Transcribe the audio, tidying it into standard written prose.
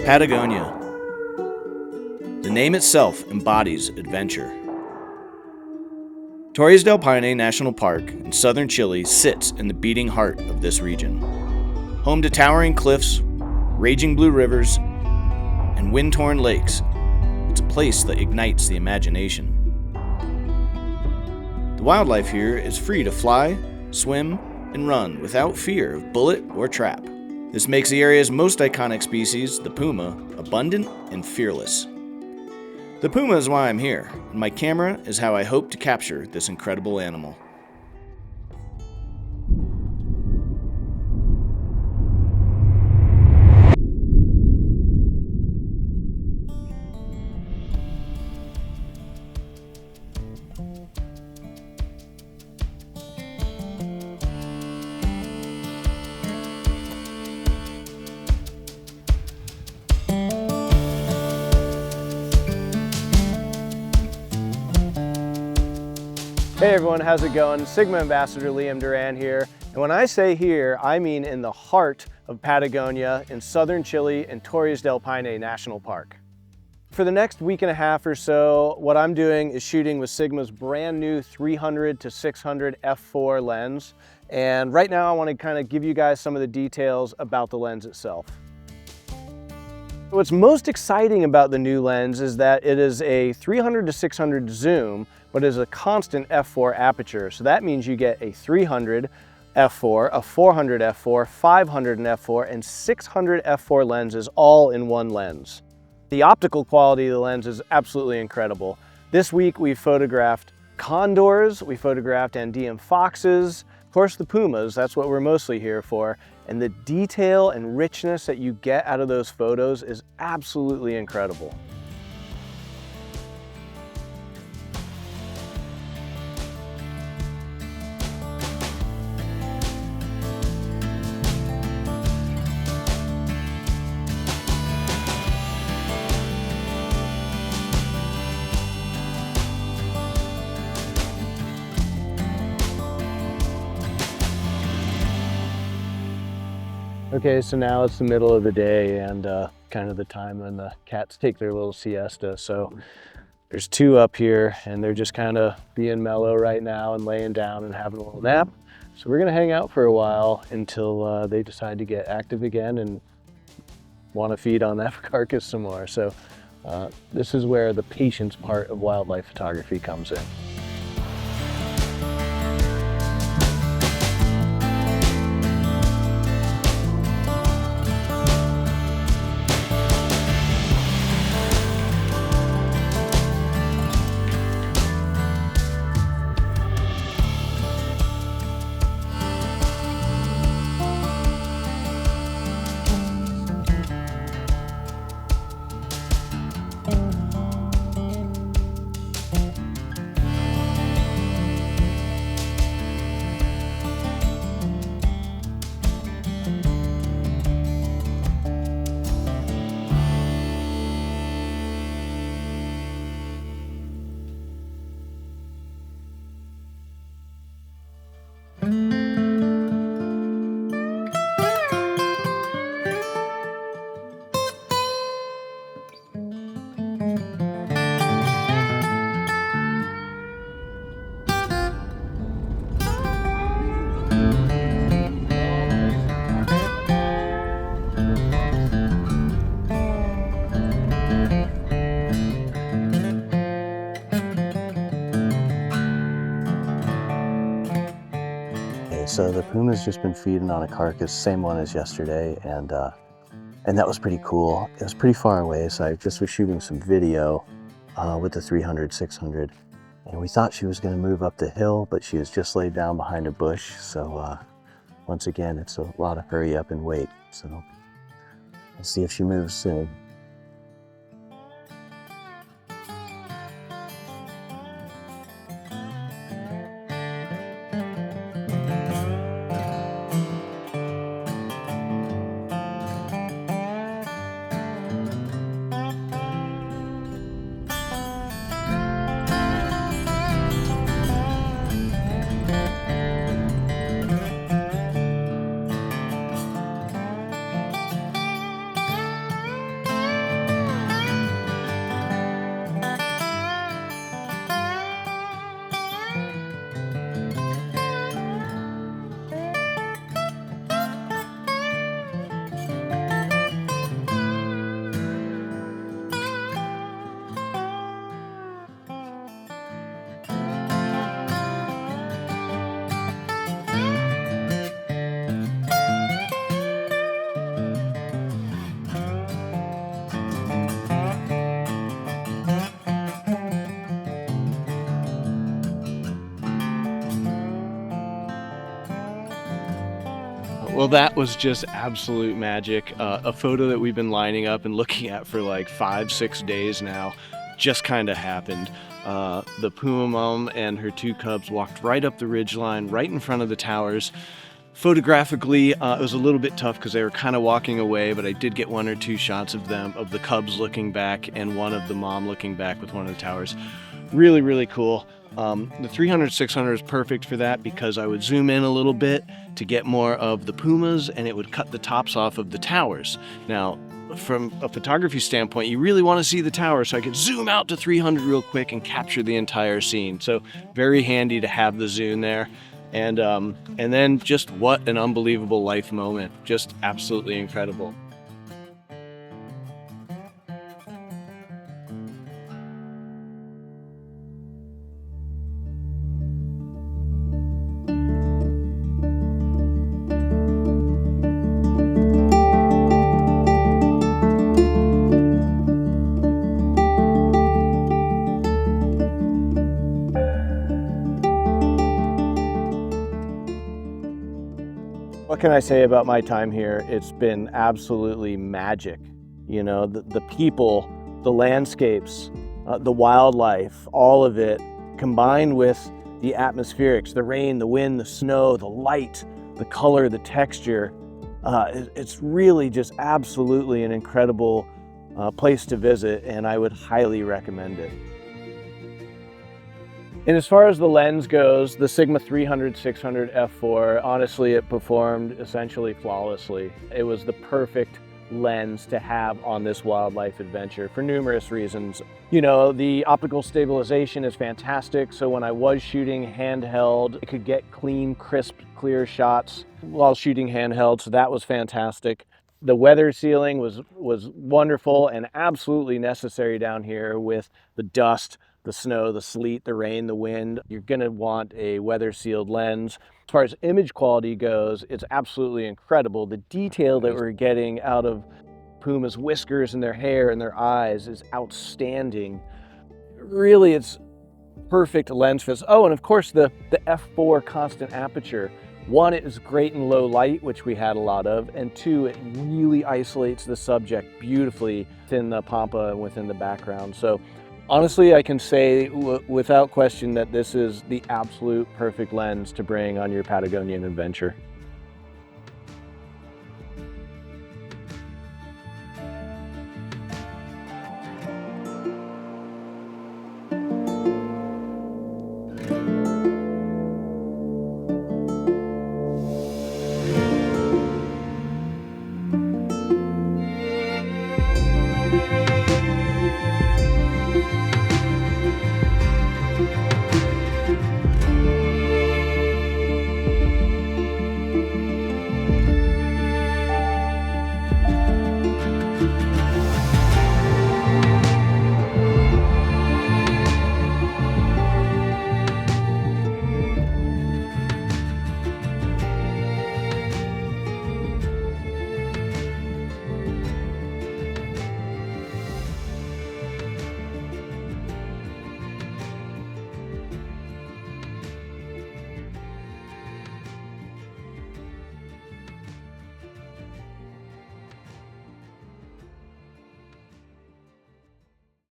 Patagonia. The name itself embodies adventure. Torres del Paine National Park in southern Chile sits in the beating heart of this region. Home to towering cliffs, raging blue rivers, and wind-torn lakes, it's a place that ignites the imagination. The wildlife here is free to fly, swim, and run without fear of bullet or trap. This makes the area's most iconic species, the puma, abundant and fearless. The puma is why I'm here, and my camera is how I hope to capture this incredible animal. Hey everyone, how's it going? Sigma Ambassador Liam Duran here. And when I say here, I mean in the heart of Patagonia in southern Chile in Torres del Paine National Park. For the next week and a half or so, what I'm doing is shooting with Sigma's brand new 300 to 600 f4 lens. And right now I want to kind of give you guys some of the details about the lens itself. What's most exciting about the new lens is that it is a 300 to 600 zoom, but is a constant f4 aperture. So that means you get a 300 f4, a 400 f4, 500 f4, and 600 f4 lenses all in one lens. The optical quality of the lens is absolutely incredible. This week we photographed condors, we photographed Andean foxes, of course the pumas, that's what we're mostly here for. And the detail and richness that you get out of those photos is absolutely incredible. Okay, so now it's the middle of the day and kind of the time when the cats take their little siesta. So there's two up here and they're just kind of being mellow right now and laying down and having a little nap. So we're gonna hang out for a while until they decide to get active again and want to feed on that carcass some more. So this is where the patience part of wildlife photography comes in. So the puma's just been feeding on a carcass, same one as yesterday, and And that was pretty cool. It was pretty far away, so I just was shooting some video with the 300-600. And we thought she was gonna move up the hill, but she was just laid down behind a bush. So once again, it's a lot of hurry up and wait. So we'll see if she moves soon. Well, that was just absolute magic. A photo that we've been lining up and looking at for like 5-6 days now just kind of happened. The puma mom and her 2 cubs walked right up the ridgeline, right in front of the towers. Photographically, it was a little bit tough because they were kind of walking away, but I did get 1 or 2 shots of them, of the cubs looking back and one of the mom looking back with one of the towers. Really, really cool. The 300-600 is perfect for that because I would zoom in a little bit to get more of the pumas and it would cut the tops off of the towers. Now, from a photography standpoint, you really want to see the tower, so I could zoom out to 300 real quick and capture the entire scene. So very handy to have the zoom there. And then just what an unbelievable life moment. Just absolutely incredible. What can I say about my time here? It's been absolutely magic. You know, the people, the landscapes, the wildlife, all of it combined with the atmospherics, the rain, the wind, the snow, the light, the color, the texture. It's really just absolutely an incredible place to visit, and I would highly recommend it. And as far as the lens goes, the Sigma 300-600 f4, honestly, it performed essentially flawlessly. It was the perfect lens to have on this wildlife adventure for numerous reasons. You know, the optical stabilization is fantastic, so when I was shooting handheld, I could get clean, crisp, clear shots while shooting handheld, so that was fantastic. The weather sealing was wonderful and absolutely necessary down here with the dust, the snow, the sleet, the rain, the wind. You're gonna want a weather sealed lens. As far as image quality goes, it's absolutely incredible. The detail that we're getting out of pumas' whiskers and their hair and their eyes is outstanding. Really, it's perfect lens for this. Oh, and of course the f4 constant aperture. 1, it is great in low light, which we had a lot of, and 2, it really isolates the subject beautifully within the pampa and within the background. So honestly, I can say without question that this is the absolute perfect lens to bring on your Patagonian adventure.